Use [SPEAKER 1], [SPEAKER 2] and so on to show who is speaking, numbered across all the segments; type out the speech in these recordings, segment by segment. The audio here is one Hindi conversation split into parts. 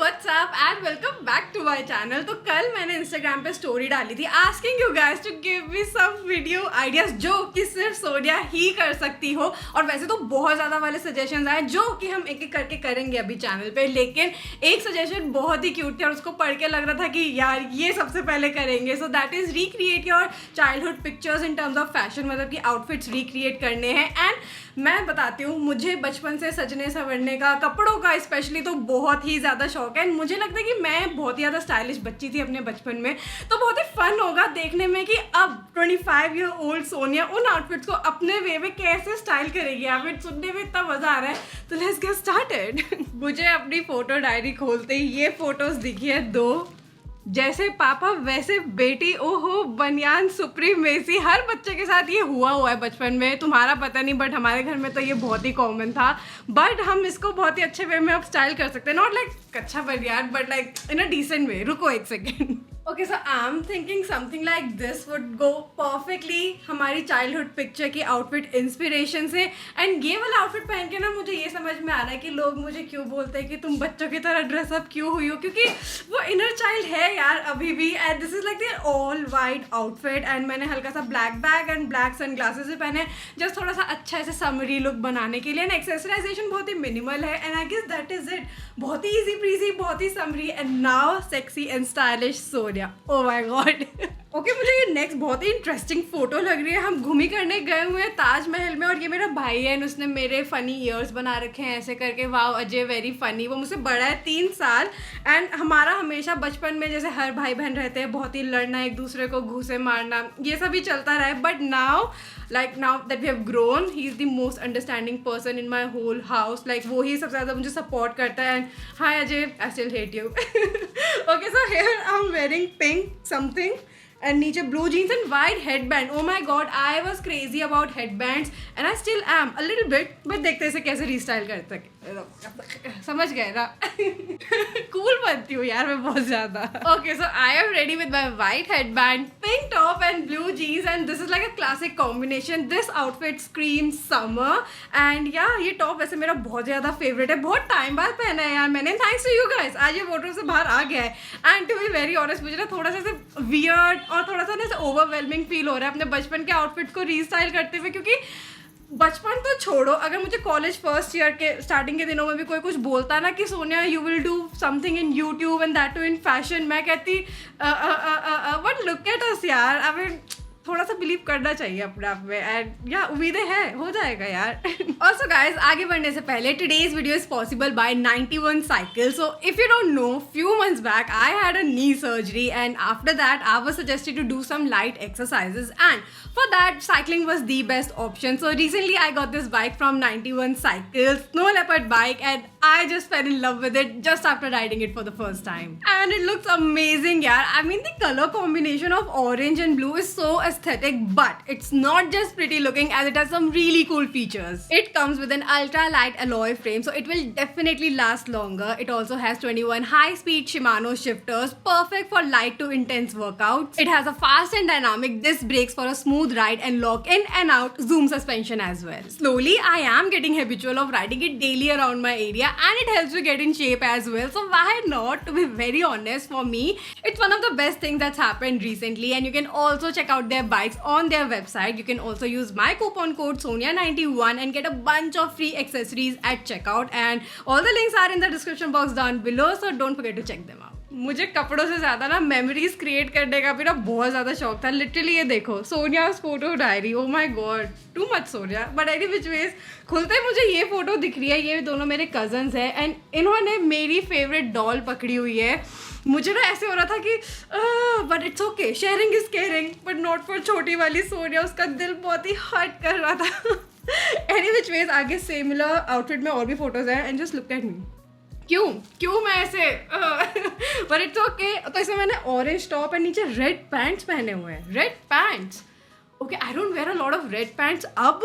[SPEAKER 1] WhatsApp and welcome back to my channel. तो कल मैंने इंस्टाग्राम पे स्टोरी डाली थी asking you guys to give me some video ideas जो कि सिर्फ सोनिया ही कर सकती हो। और वैसे तो बहुत ज़्यादा वाले सजेशंस आए जो कि हम एक एक करके करेंगे अभी चैनल पे, लेकिन एक सजेशन बहुत ही क्यूट थी और उसको पढ़ के लग रहा था कि यार ये सबसे पहले करेंगे। So that is recreate your childhood pictures in terms of fashion, मतलब कि आउटफिट्स रिक्रिएट करने हैं। एंड मैं बताती हूँ, मुझे बचपन से सजने संवरने का, कपड़ों का स्पेशली तो बहुत ही ज़्यादा शौक है। मुझे लगता है कि मैं बहुत ही ज़्यादा स्टाइलिश बच्ची थी अपने बचपन में, तो बहुत ही फन होगा देखने में कि अब 25 ईयर ओल्ड सोनिया उन आउटफिट्स को अपने वे में कैसे स्टाइल करेगी। आप सुनने में इतना मज़ा आ रहा है, तो लेट्स गेट स्टार्टेड। मुझे अपनी फ़ोटो डायरी खोलते ही ये फ़ोटोज़ दिखी है दो, जैसे पापा वैसे बेटी, ओहो बनियान सुप्रीमेसी। हर बच्चे के साथ ये हुआ है बचपन में, तुम्हारा पता नहीं बट हमारे घर में तो ये बहुत ही कॉमन था। बट हम इसको बहुत ही अच्छे वे में अब स्टाइल कर सकते हैं, नॉट लाइक अच्छा बनियान but like in a decent way. रुको एक second. Okay, so I am thinking something like this would go perfectly हमारी चाइल्डहुड पिक्चर की आउटफिट इंस्पिरेशन से। एंड ये वाला आउटफिट पहन के ना मुझे ये समझ में आ रहा है कि लोग मुझे क्यों बोलते हैं कि तुम बच्चों की तरह ड्रेसअप क्यों हुई हो, क्योंकि वो इनर चाइल्ड है यार अभी भी। And this is like the all white outfit and मैंने हल्का सा black bag and black sunglasses भी पहने, जस्ट थोड़ा सा अच्छा ऐसे समरी लुक बनाने के लिए। एंड एक्सेसराइजेशन बहुत ही मिनिमल है and I guess that is it. बहुत ही ईजी प्रीजी, बहुत ही summery and now sexy and stylish Sonia. Oh my god. Okay, मुझे ये नेक्स्ट बहुत ही इंटरेस्टिंग फोटो लग रही है। हम घूमी करने गए हुए हैं ताजमहल में और ये मेरा भाई है, उसने मेरे फनी ईयर्स बना रखे हैं ऐसे करके। Wow Ajay very funny. वो मुझसे बड़ा है 3 साल। एंड हमारा हमेशा बचपन में जैसे हर भाई बहन रहते हैं, बहुत ही लड़ना, एक दूसरे को घूसे मारना, ये सब ही चलता रहा है। But now that we have grown, he is the most understanding person in my whole house. Like वो ही सबसे ज़्यादा मुझे सपोर्ट करता है। And hi Ajay, I still hate you. Okay, so here I am wearing pink something and नीचे blue jeans and white headband. Oh my god, I was crazy about headbands and I still am a little bit, but देखते हैं इसे कैसे रीस्टाइल कर सके। समझ गए ना? कूल बनती हूँ यार मैं बहुत ज़्यादा। Okay, so I am ready with my white headband, pink top and blue jeans and this is like a classic combination. This outfit screams summer and yeah, ये टॉप वैसे मेरा बहुत ज़्यादा फेवरेट है, बहुत टाइम बाद पहना है यार मैंने। थैंक्स टू यू गाइस, आज ये फोटो से बाहर आ गया है। And to be very honest, मुझे ना थोड़ा सा वियर्ड और थोड़ा सा ना ऐसे ओवरवेलमिंग फील हो रहा है अपने बचपन के आउटफिट को रीस्टाइल करते हुए, क्योंकि बचपन तो छोड़ो, अगर मुझे कॉलेज फर्स्ट ईयर के स्टार्टिंग के दिनों में भी कोई कुछ बोलता ना कि Sonia you will do something in YouTube and that too in fashion, मैं कहती बट लुक एट अस यार। आई मीन थोड़ा सा बिलीव करना चाहिए अपने आप में एंड या उम्मीदें हैं हो जाएगा यार। ऑल्सो गाइज, आगे बढ़ने से पहले today's video is possible by 91 cycle. So if you don't know, few months back I had a knee surgery and after that I was suggested to do some light exercises and for that cycling was the best option. So recently I got this bike from 91 Cycles, Snow Leopard bike, and I just fell in love with it just after riding it for the first time. And it looks amazing yaar. I mean the color combination of orange and blue is so aesthetic, but it's not just pretty looking as it has some really cool features. It comes with an ultra light alloy frame, so it will definitely last longer. It also has 21 high speed Shimano shifters, perfect for light to intense workouts. It has a fast and dynamic disc brakes for a smooth ride and lock in and out zoom suspension as well. Slowly I am getting habitual of riding it daily around my area and it helps me get in shape as well, so why not? To be very honest, for me it's one of the best things that's happened recently. And you can also check out their bikes on their website. You can also use my coupon code SONIA91 and get a bunch of free accessories at checkout, and all the links are in the description box down below, so don't forget to check them out. मुझे कपड़ों से ज़्यादा ना मेमोरीज क्रिएट करने का भी ना बहुत ज़्यादा शौक था। लिटरली ये देखो, Sonia's photo diary. Oh my god, too much Sonia. But any which ways, खुलते ही मुझे ये फोटो दिख रही है। ये दोनों मेरे कजन्स हैं एंड इन्होंने मेरी फेवरेट डॉल पकड़ी हुई है। मुझे ना ऐसे हो रहा था कि but it's okay, sharing is caring, but not for छोटी वाली सोनिया। उसका दिल बहुत ही हर्ट कर रहा था। एनी विच वेज, आगे सिमिलर आउटफिट में और भी फोटोज हैं and just look at me. क्यों मैं ऐसे पर इट्स ओके। तो इसमें मैंने ऑरेंज टॉप एंड नीचे रेड पैंट्स पहने हुए हैं। Red pants, okay, I don't wear a lot of red pants अब।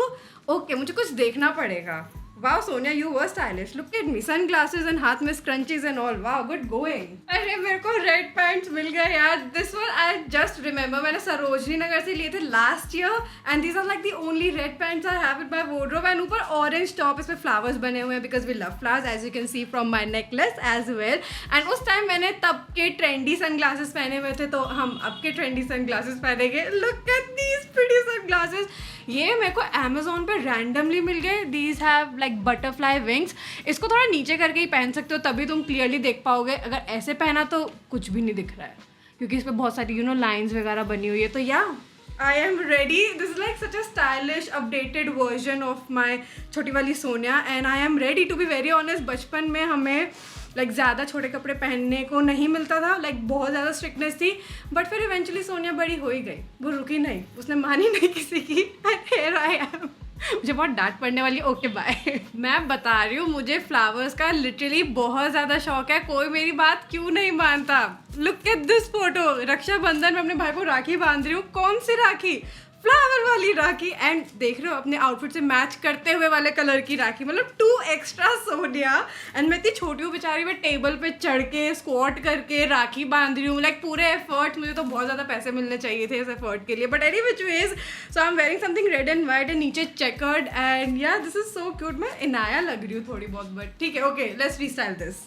[SPEAKER 1] ओके, मुझे कुछ देखना पड़ेगा। Wow, Sonia, you were stylish. Look at me, sunglasses and हाथ में scrunchies and all. Wow, good going. अरे मेरे को red pants मिल गए यार. This one I just remember मैंने सरोजनी नगर से लिए थे last year and these are like the only red pants I have in my wardrobe and ऊपर orange top इसमें flowers बने हुए हैं because we love flowers as you can see from my necklace as well. And उस time मैंने तब के trendy sunglasses पहने हुए थे तो हम अब के trendy sunglasses पहनेंगे. Look at these pretty sunglasses. ये मेरे को Amazon पे randomly मिल गए. These have like butterfly wings. इसको थोड़ा नीचे करके ही पहन सकते हो तभी तुम क्लियरली देख पाओगे. अगर ऐसे पहना तो कुछ भी नहीं दिख रहा है क्योंकि इस पर बहुत सारी लाइंस वगैरह बनी हुई है. तो या I am ready. This is like such a stylish updated version of my छोटी वाली Sonia and I am ready to be very honest. बचपन में हमें लाइक ज़्यादा छोटे कपड़े पहनने को नहीं मिलता था, लाइक बहुत ज़्यादा स्ट्रिक्टनेस थी. बट फिर इवेंचुअली सोनिया बड़ी हो ही गई, वो रुकी नहीं, उसने मानी नहीं किसी की. Here I am. मुझे बहुत डांट पड़ने वाली. Okay bye. मैं बता रही हूँ मुझे फ्लावर्स का लिटरली बहुत ज़्यादा शौक है. कोई मेरी बात क्यों नहीं मानता. Look at this photo. Rakshabandhan में अपने भाई को राखी बांध रही हूँ. कौन सी राखी? फ्लावर वाली राखी. एंड देख रहे हो अपने आउटफिट से मैच करते हुए वाले कलर की राखी. मतलब 2 एक्स्ट्रा सोनिया. एंड मैं इतनी छोटी हूँ बेचारी, मैं टेबल पे चढ़ के स्क्वाट करके राखी बांध रही हूँ. लाइक पूरे एफर्ट. मुझे तो बहुत ज़्यादा पैसे मिलने चाहिए थे इस एफर्ट के लिए. But any which ways so I am wearing something red and white and नीचे चेकर्ड. एंड या दिस इज सो क्यूट. मैं इनाया लग रही हूँ थोड़ी बहुत बट ठीक है. Okay let's restyle this.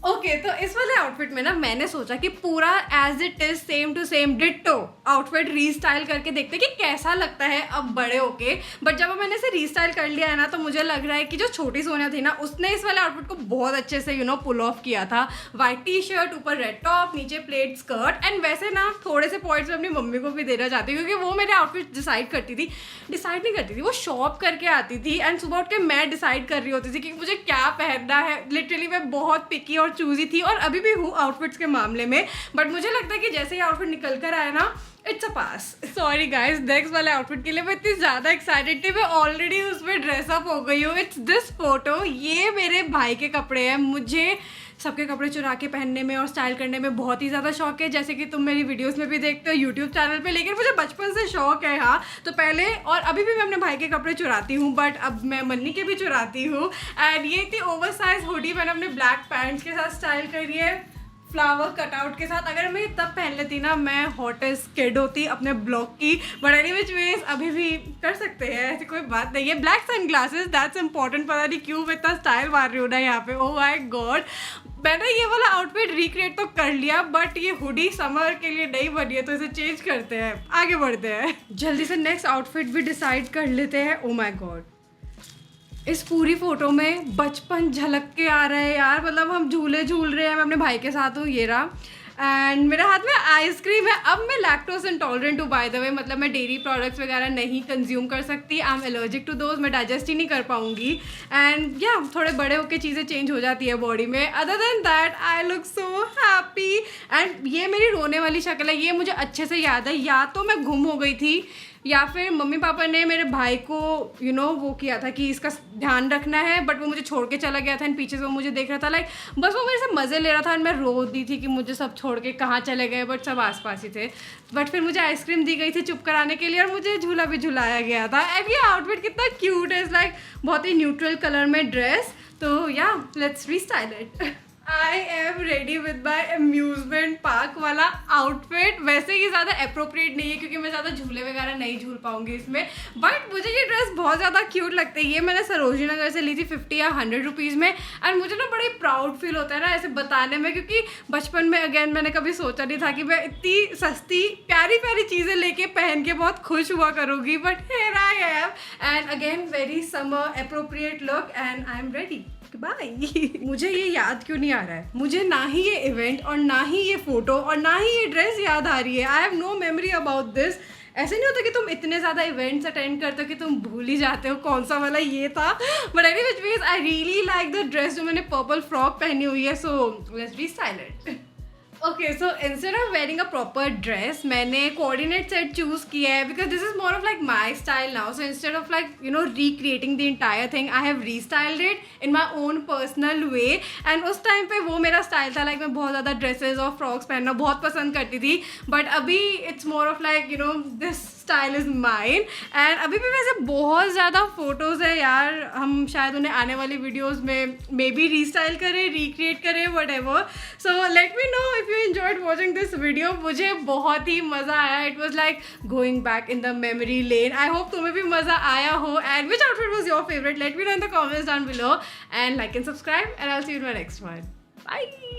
[SPEAKER 1] Okay तो इस वाले आउटफिट में ना मैंने सोचा कि पूरा as it is same to same ditto outfit restyle करके देखते कि कैसा लगता है अब बड़े होके. बट जब मैंने इसे रीस्टाइल कर लिया है ना तो मुझे लग रहा है कि जो छोटी सोनिया थी ना उसने इस वाले आउटफिट को बहुत अच्छे से पुल ऑफ किया था. वाइट टी शर्ट, ऊपर रेड टॉप, नीचे प्लेट स्कर्ट. एंड वैसे ना थोड़े से पॉइंट्स मैं अपनी मम्मी को भी देना चाहती हूँ क्योंकि वो मेरे आउटफिट डिसाइड नहीं करती थी, वो शॉप करके आती थी. एंड सुबह उठ के मैं डिसाइड कर रही होती थी कि मुझे क्या पहनना है. लिटरली मैं बहुत पिकी और चूजी थी और अभी भी हूँ आउटफिट्स के मामले में. बट मुझे लगता है कि जैसे ही आउटफिट निकल कर आया ना it's a pass. Sorry guys, next वाले आउटफिट के लिए मैं इतनी ज़्यादा एक्साइटेड थी, मैं ऑलरेडी उसमें ड्रेसअप हो गई हूँ. It's this photo. ये मेरे भाई के कपड़े हैं. मुझे सबके कपड़े चुरा के पहनने में और स्टाइल करने में बहुत ही ज़्यादा शौक है, जैसे कि तुम मेरी वीडियोस में भी देखते हो यूट्यूब चैनल पे. लेकिन मुझे बचपन से शौक है. हाँ तो पहले और अभी भी मैं अपने भाई के कपड़े चुराती हूँ बट अब मैं मन्नी के भी चुराती हूँ. एंड ये थी ओवर साइज हुडी मैंने अपने ब्लैक पैंट्स के साथ स्टाइल करी है, फ्लावर कटआउट के साथ. अगर मैं तब पहन लेती ना मैं हॉटेस्ट किड होती अपने ब्लॉग की. बट एनी विच वेज अभी भी कर सकते हैं, ऐसी कोई बात नहीं है. Black sunglasses that's important. पता नहीं क्यों मैं इतना स्टाइल मार रही हूँ ना यहाँ पे. ओह माय गॉड. मैंने ये वाला आउटफिट रिक्रिएट तो कर लिया बट ये हुडी समर के लिए नहीं बनी है तो इसे चेंज करते हैं, आगे बढ़ते हैं. जल्दी से नेक्स्ट आउटफिट भी डिसाइड कर लेते हैं. ओह माय गॉड, इस पूरी फोटो में बचपन झलक के आ रहा है यार. मतलब हम झूले झूल रहे हैं, मैं अपने भाई के साथ हूँ, ये रहा. एंड मेरे हाथ में आइसक्रीम है. अब मैं लैक्टोज इंटॉलरेंट हूँ बाय द वे, मतलब मैं डेयरी प्रोडक्ट्स वगैरह नहीं कंज्यूम कर सकती. I am allergic to those, मैं डाइजेस्ट ही नहीं कर पाऊंगी. एंड या थोड़े बड़े होकर चीज़ें चेंज हो जाती है बॉडी में. Other than that I look so happy. And ये मेरी रोने वाली शक्ल है, ये मुझे अच्छे से याद है. या तो मैं गुम हो गई थी या फिर मम्मी पापा ने मेरे भाई को वो किया था कि इसका ध्यान रखना है बट वो मुझे छोड़ के चला गया था. एंड पीछे से वो मुझे देख रहा था, लाइक बस वो मेरे से मज़े ले रहा था. एंड मैं रो दी थी कि मुझे सब छोड़ के कहाँ चले गए बट सब आसपास ही थे. बट फिर मुझे आइसक्रीम दी गई थी चुप कराने के लिए और मुझे झूला भी झुलाया गया था. एंड ये आउटफिट कितना क्यूट है, लाइक बहुत ही न्यूट्रल कलर में ड्रेस. तो या let's restyle it. I am ready with my amusement park वाला आउटफिट. वैसे ये ज़्यादा अप्रोप्रिएट नहीं है क्योंकि मैं ज़्यादा झूले वगैरह नहीं झूल पाऊंगी इसमें. बट मुझे ये ड्रेस बहुत ज़्यादा क्यूट लगती है. ये मैंने सरोजनी नगर से ली थी 50 या 100 रुपीज़ में. एंड मुझे ना बड़ी प्राउड फील होता है ना ऐसे बताने में क्योंकि बचपन में अगेन मैंने कभी सोचा नहीं था कि मैं इतनी सस्ती प्यारी प्यारी चीज़ें लेके पहन के बहुत खुश हुआ करूँगी. But here I am and again very summer appropriate look and I am ready. Bye. मुझे ये याद क्यों नहीं आ रहा है, मुझे ना ही ये इवेंट और ना ही ये फोटो और ना ही ये ड्रेस याद आ रही है. I have no memory about this. ऐसे नहीं होता कि तुम इतने ज़्यादा इवेंट्स अटेंड करते हो कि तुम भूल ही जाते हो कौन सा वाला ये था. But any which ways I really like the dress जो मैंने पर्पल फ्रॉक पहनी हुई है. So let's restyle it. Okay, so instead of wearing a proper dress, मैंने coordinate set choose किया है because this is more of like my style now. So instead of like recreating the entire thing, I have restyled it in my own personal way. And उस time पे वो मेरा style था, like मैं बहुत ज़्यादा dresses और frocks पहनना बहुत पसंद करती थी. But अभी it's more of like this style is mine. And अभी भी वैसे बहुत ज़्यादा photos है यार, हम शायद उन्हें आने वाली videos में maybe restyle करें, recreate करें, whatever. So let me know if you enjoyed watching this video. मुझे बहुत ही मज़ा आया. It was like going back in the memory lane. I hope तुम्हें भी मज़ा आया हो. And which outfit was your favorite? Let me know in the comments down below. And like and subscribe. And I'll see you in my next one. Bye.